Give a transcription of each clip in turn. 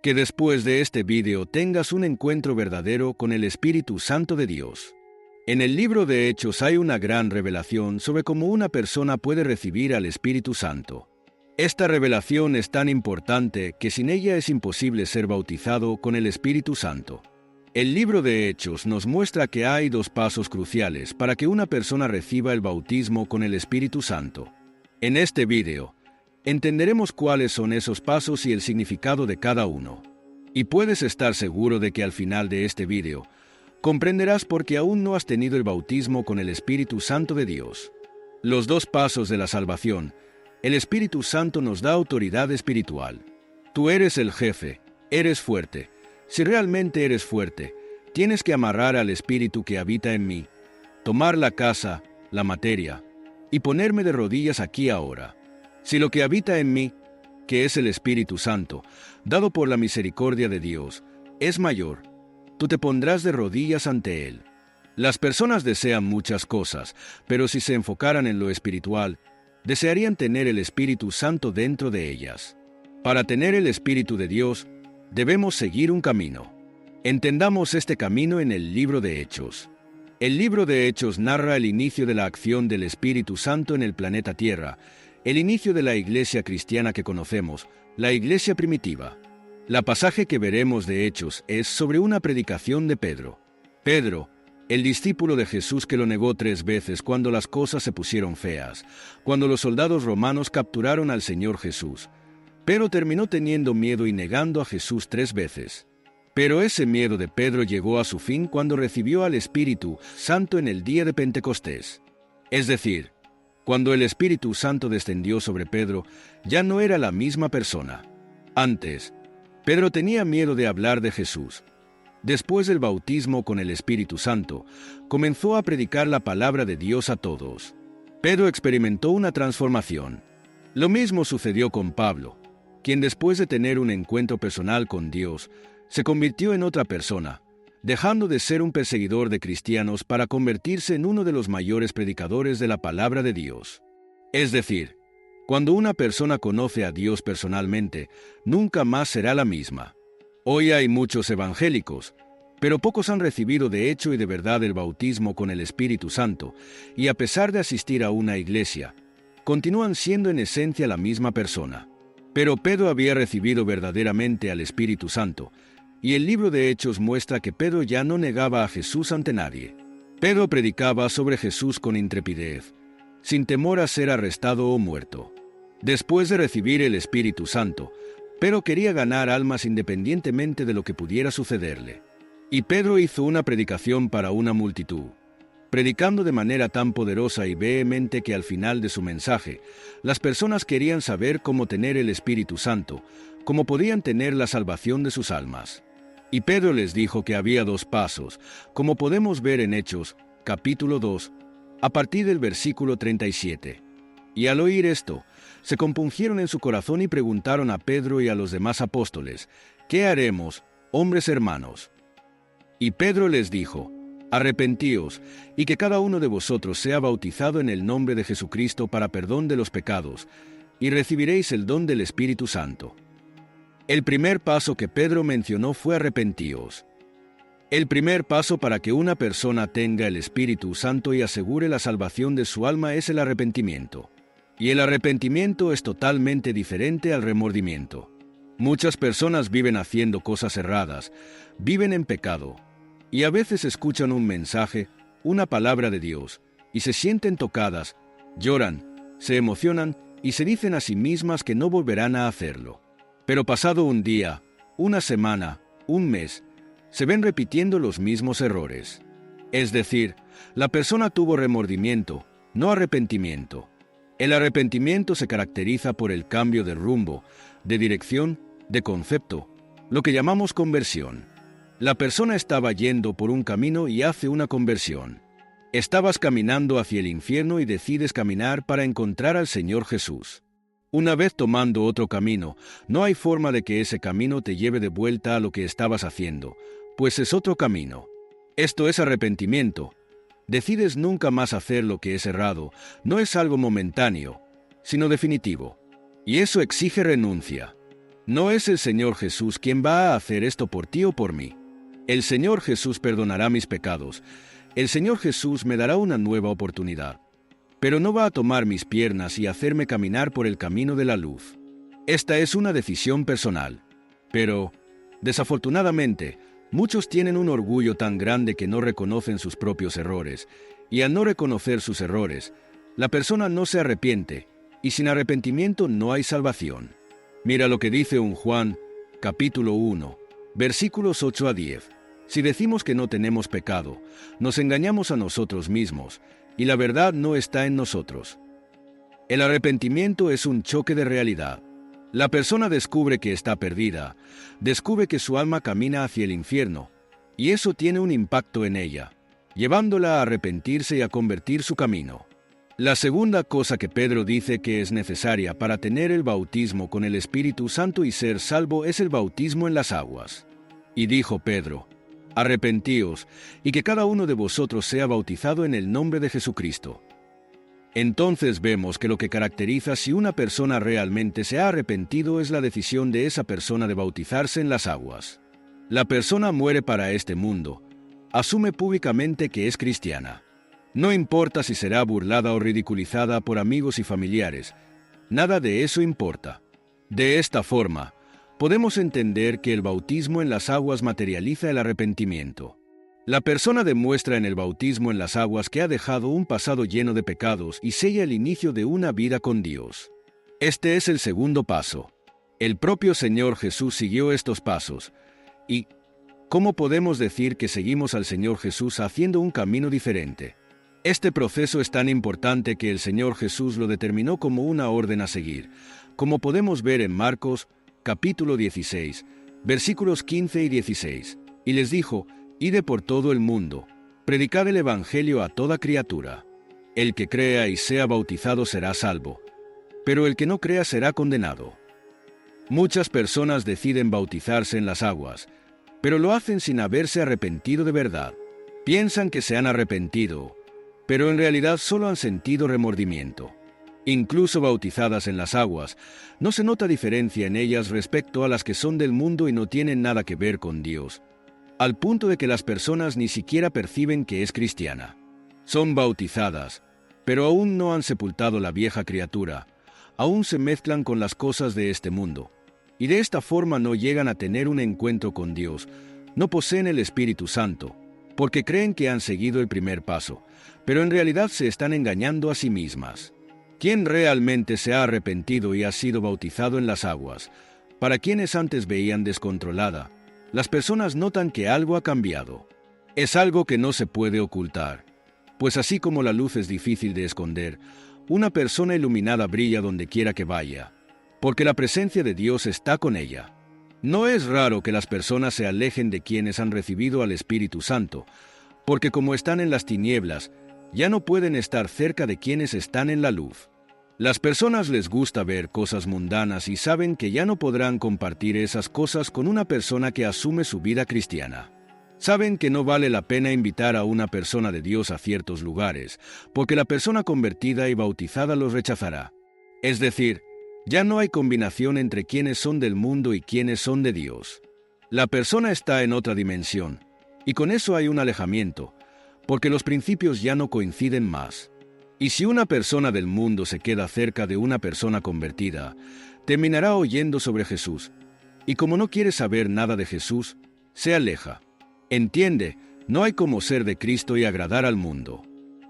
Que después de este vídeo tengas un encuentro verdadero con el Espíritu Santo de Dios. En el libro de Hechos hay una gran revelación sobre cómo una persona puede recibir al Espíritu Santo. Esta revelación es tan importante que sin ella es imposible ser bautizado con el Espíritu Santo. El libro de Hechos nos muestra que hay dos pasos cruciales para que una persona reciba el bautismo con el Espíritu Santo. En este vídeo, entenderemos cuáles son esos pasos y el significado de cada uno. Y puedes estar seguro de que al final de este vídeo, comprenderás por qué aún no has tenido el bautismo con el Espíritu Santo de Dios. Los dos pasos de la salvación. El Espíritu Santo nos da autoridad espiritual. Tú eres el jefe, eres fuerte. Si realmente eres fuerte, tienes que amarrar al Espíritu que habita en mí, tomar la casa, la materia, y ponerme de rodillas aquí ahora. Si lo que habita en mí, que es el Espíritu Santo, dado por la misericordia de Dios, es mayor, tú te pondrás de rodillas ante Él. Las personas desean muchas cosas, pero si se enfocaran en lo espiritual, desearían tener el Espíritu Santo dentro de ellas. Para tener el Espíritu de Dios, debemos seguir un camino. Entendamos este camino en el libro de Hechos. El libro de Hechos narra el inicio de la acción del Espíritu Santo en el planeta Tierra, el inicio de la iglesia cristiana que conocemos, la iglesia primitiva. La pasaje que veremos de Hechos es sobre una predicación de Pedro. Pedro, el discípulo de Jesús que lo negó 3 veces cuando las cosas se pusieron feas, cuando los soldados romanos capturaron al Señor Jesús. Pero terminó teniendo miedo y negando a Jesús 3 veces. Pero ese miedo de Pedro llegó a su fin cuando recibió al Espíritu Santo en el día de Pentecostés. Es decir, cuando el Espíritu Santo descendió sobre Pedro, ya no era la misma persona. Antes, Pedro tenía miedo de hablar de Jesús. Después del bautismo con el Espíritu Santo, comenzó a predicar la palabra de Dios a todos. Pedro experimentó una transformación. Lo mismo sucedió con Pablo, quien después de tener un encuentro personal con Dios, se convirtió en otra persona, dejando de ser un perseguidor de cristianos para convertirse en uno de los mayores predicadores de la palabra de Dios. Es decir, cuando una persona conoce a Dios personalmente, nunca más será la misma. Hoy hay muchos evangélicos, pero pocos han recibido de hecho y de verdad el bautismo con el Espíritu Santo, y a pesar de asistir a una iglesia, continúan siendo en esencia la misma persona. Pero Pedro había recibido verdaderamente al Espíritu Santo, y el libro de Hechos muestra que Pedro ya no negaba a Jesús ante nadie. Pedro predicaba sobre Jesús con intrepidez, sin temor a ser arrestado o muerto. Después de recibir el Espíritu Santo, Pedro quería ganar almas independientemente de lo que pudiera sucederle. Y Pedro hizo una predicación para una multitud, predicando de manera tan poderosa y vehemente que al final de su mensaje, las personas querían saber cómo tener el Espíritu Santo, cómo podían tener la salvación de sus almas. Y Pedro les dijo que había 2 pasos, como podemos ver en Hechos, capítulo 2, a partir del versículo 37. Y al oír esto, se compungieron en su corazón y preguntaron a Pedro y a los demás apóstoles, ¿qué haremos, hombres hermanos? Y Pedro les dijo, arrepentíos, y que cada uno de vosotros sea bautizado en el nombre de Jesucristo para perdón de los pecados, y recibiréis el don del Espíritu Santo. El primer paso que Pedro mencionó fue arrepentíos. El primer paso para que una persona tenga el Espíritu Santo y asegure la salvación de su alma es el arrepentimiento. Y el arrepentimiento es totalmente diferente al remordimiento. Muchas personas viven haciendo cosas erradas, viven en pecado, y a veces escuchan un mensaje, una palabra de Dios, y se sienten tocadas, lloran, se emocionan y se dicen a sí mismas que no volverán a hacerlo. Pero pasado un día, una semana, un mes, se ven repitiendo los mismos errores. Es decir, la persona tuvo remordimiento, no arrepentimiento. El arrepentimiento se caracteriza por el cambio de rumbo, de dirección, de concepto, lo que llamamos conversión. La persona estaba yendo por un camino y hace una conversión. Estabas caminando hacia el infierno y decides caminar para encontrar al Señor Jesús. Una vez tomando otro camino, no hay forma de que ese camino te lleve de vuelta a lo que estabas haciendo, pues es otro camino. Esto es arrepentimiento. Decides nunca más hacer lo que es errado, no es algo momentáneo, sino definitivo. Y eso exige renuncia. No es el Señor Jesús quien va a hacer esto por ti o por mí. El Señor Jesús perdonará mis pecados. El Señor Jesús me dará una nueva oportunidad. Pero no va a tomar mis piernas y hacerme caminar por el camino de la luz. Esta es una decisión personal. Pero, desafortunadamente, muchos tienen un orgullo tan grande que no reconocen sus propios errores, y al no reconocer sus errores, la persona no se arrepiente, y sin arrepentimiento no hay salvación. Mira lo que dice un Juan, capítulo 1, versículos 8 a 10. Si decimos que no tenemos pecado, nos engañamos a nosotros mismos, y la verdad no está en nosotros. El arrepentimiento es un choque de realidad. La persona descubre que está perdida, descubre que su alma camina hacia el infierno, y eso tiene un impacto en ella, llevándola a arrepentirse y a convertir su camino. La segunda cosa que Pedro dice que es necesaria para tener el bautismo con el Espíritu Santo y ser salvo es el bautismo en las aguas. Y dijo Pedro: arrepentíos, y que cada uno de vosotros sea bautizado en el nombre de Jesucristo. Entonces vemos que lo que caracteriza si una persona realmente se ha arrepentido es la decisión de esa persona de bautizarse en las aguas. La persona muere para este mundo, asume públicamente que es cristiana. No importa si será burlada o ridiculizada por amigos y familiares, nada de eso importa. De esta forma, podemos entender que el bautismo en las aguas materializa el arrepentimiento. La persona demuestra en el bautismo en las aguas que ha dejado un pasado lleno de pecados y sella el inicio de una vida con Dios. Este es el segundo paso. El propio Señor Jesús siguió estos pasos. ¿Y cómo podemos decir que seguimos al Señor Jesús haciendo un camino diferente? Este proceso es tan importante que el Señor Jesús lo determinó como una orden a seguir, como podemos ver en Marcos, capítulo 16, versículos 15 y 16. Y les dijo: id por todo el mundo, predicad el Evangelio a toda criatura. El que crea y sea bautizado será salvo, pero el que no crea será condenado. Muchas personas deciden bautizarse en las aguas, pero lo hacen sin haberse arrepentido de verdad. Piensan que se han arrepentido, pero en realidad solo han sentido remordimiento. Incluso bautizadas en las aguas, no se nota diferencia en ellas respecto a las que son del mundo y no tienen nada que ver con Dios, al punto de que las personas ni siquiera perciben que es cristiana. Son bautizadas, pero aún no han sepultado la vieja criatura, aún se mezclan con las cosas de este mundo, y de esta forma no llegan a tener un encuentro con Dios, no poseen el Espíritu Santo, porque creen que han seguido el primer paso, pero en realidad se están engañando a sí mismas. ¿Quién realmente se ha arrepentido y ha sido bautizado en las aguas? Para quienes antes veían descontrolada, las personas notan que algo ha cambiado. Es algo que no se puede ocultar, pues así como la luz es difícil de esconder, una persona iluminada brilla donde quiera que vaya, porque la presencia de Dios está con ella. No es raro que las personas se alejen de quienes han recibido al Espíritu Santo, porque como están en las tinieblas, ya no pueden estar cerca de quienes están en la luz. Las personas les gusta ver cosas mundanas y saben que ya no podrán compartir esas cosas con una persona que asume su vida cristiana. Saben que no vale la pena invitar a una persona de Dios a ciertos lugares, porque la persona convertida y bautizada los rechazará. Es decir, ya no hay combinación entre quienes son del mundo y quienes son de Dios. La persona está en otra dimensión, y con eso hay un alejamiento, porque los principios ya no coinciden más. Y si una persona del mundo se queda cerca de una persona convertida, terminará oyendo sobre Jesús, y como no quiere saber nada de Jesús, se aleja. Entiende, no hay como ser de Cristo y agradar al mundo.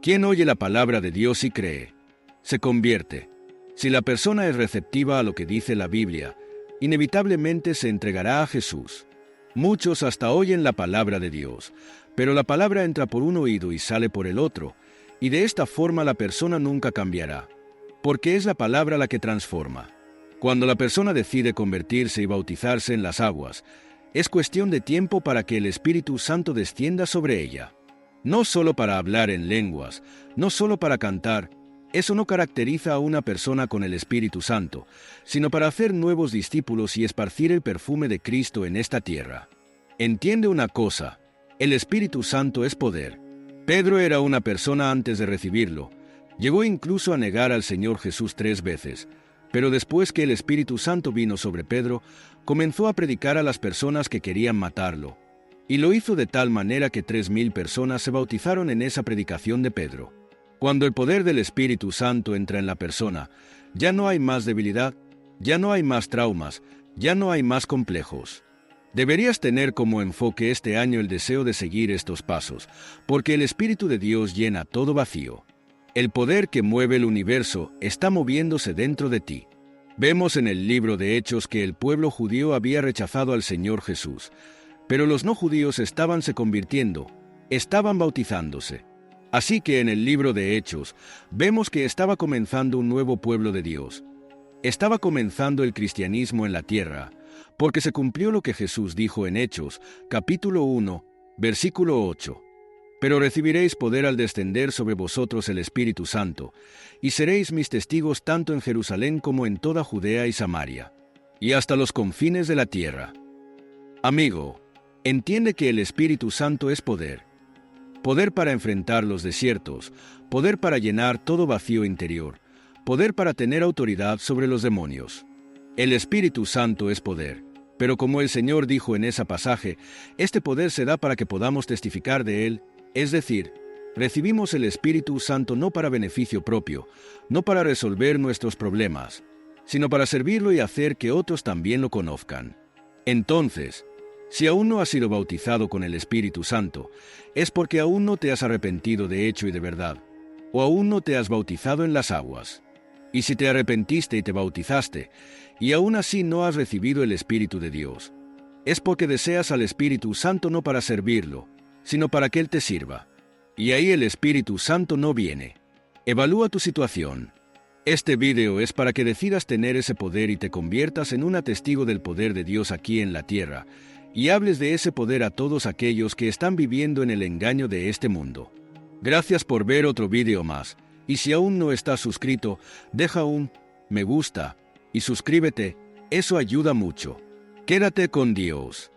Quien oye la palabra de Dios y cree, se convierte. Si la persona es receptiva a lo que dice la Biblia, inevitablemente se entregará a Jesús. Muchos hasta oyen la palabra de Dios, pero la palabra entra por un oído y sale por el otro, y de esta forma la persona nunca cambiará, porque es la palabra la que transforma. Cuando la persona decide convertirse y bautizarse en las aguas, es cuestión de tiempo para que el Espíritu Santo descienda sobre ella. No solo para hablar en lenguas, no solo para cantar, eso no caracteriza a una persona con el Espíritu Santo, sino para hacer nuevos discípulos y esparcir el perfume de Cristo en esta tierra. Entiende una cosa, el Espíritu Santo es poder. Pedro era una persona antes de recibirlo. Llegó incluso a negar al Señor Jesús 3 veces, Pero después que el Espíritu Santo vino sobre Pedro, comenzó a predicar a las personas que querían matarlo. Y lo hizo de tal manera que 3,000 personas se bautizaron en esa predicación de Pedro. Cuando el poder del Espíritu Santo entra en la persona, ya no hay más debilidad, ya no hay más traumas, ya no hay más complejos. Deberías tener como enfoque este año el deseo de seguir estos pasos, porque el Espíritu de Dios llena todo vacío. El poder que mueve el universo está moviéndose dentro de ti. Vemos en el libro de Hechos que el pueblo judío había rechazado al Señor Jesús, pero los no judíos estaban se convirtiendo, estaban bautizándose. Así que en el libro de Hechos vemos que estaba comenzando un nuevo pueblo de Dios. Estaba comenzando el cristianismo en la tierra, porque se cumplió lo que Jesús dijo en Hechos, capítulo 1, versículo 8. Pero recibiréis poder al descender sobre vosotros el Espíritu Santo, y seréis mis testigos tanto en Jerusalén como en toda Judea y Samaria, y hasta los confines de la tierra. Amigo, entiende que el Espíritu Santo es poder. Poder para enfrentar los desiertos, poder para llenar todo vacío interior, poder para tener autoridad sobre los demonios. El Espíritu Santo es poder, pero como el Señor dijo en ese pasaje, este poder se da para que podamos testificar de Él, es decir, recibimos el Espíritu Santo no para beneficio propio, no para resolver nuestros problemas, sino para servirlo y hacer que otros también lo conozcan. Entonces, si aún no has sido bautizado con el Espíritu Santo, es porque aún no te has arrepentido de hecho y de verdad, o aún no te has bautizado en las aguas. Y si te arrepentiste y te bautizaste, y aún así no has recibido el Espíritu de Dios, es porque deseas al Espíritu Santo no para servirlo, sino para que Él te sirva. Y ahí el Espíritu Santo no viene. Evalúa tu situación. Este video es para que decidas tener ese poder y te conviertas en un testigo del poder de Dios aquí en la tierra, y hables de ese poder a todos aquellos que están viviendo en el engaño de este mundo. Gracias por ver otro video más, y si aún no estás suscrito, deja un me gusta y suscríbete, eso ayuda mucho. Quédate con Dios.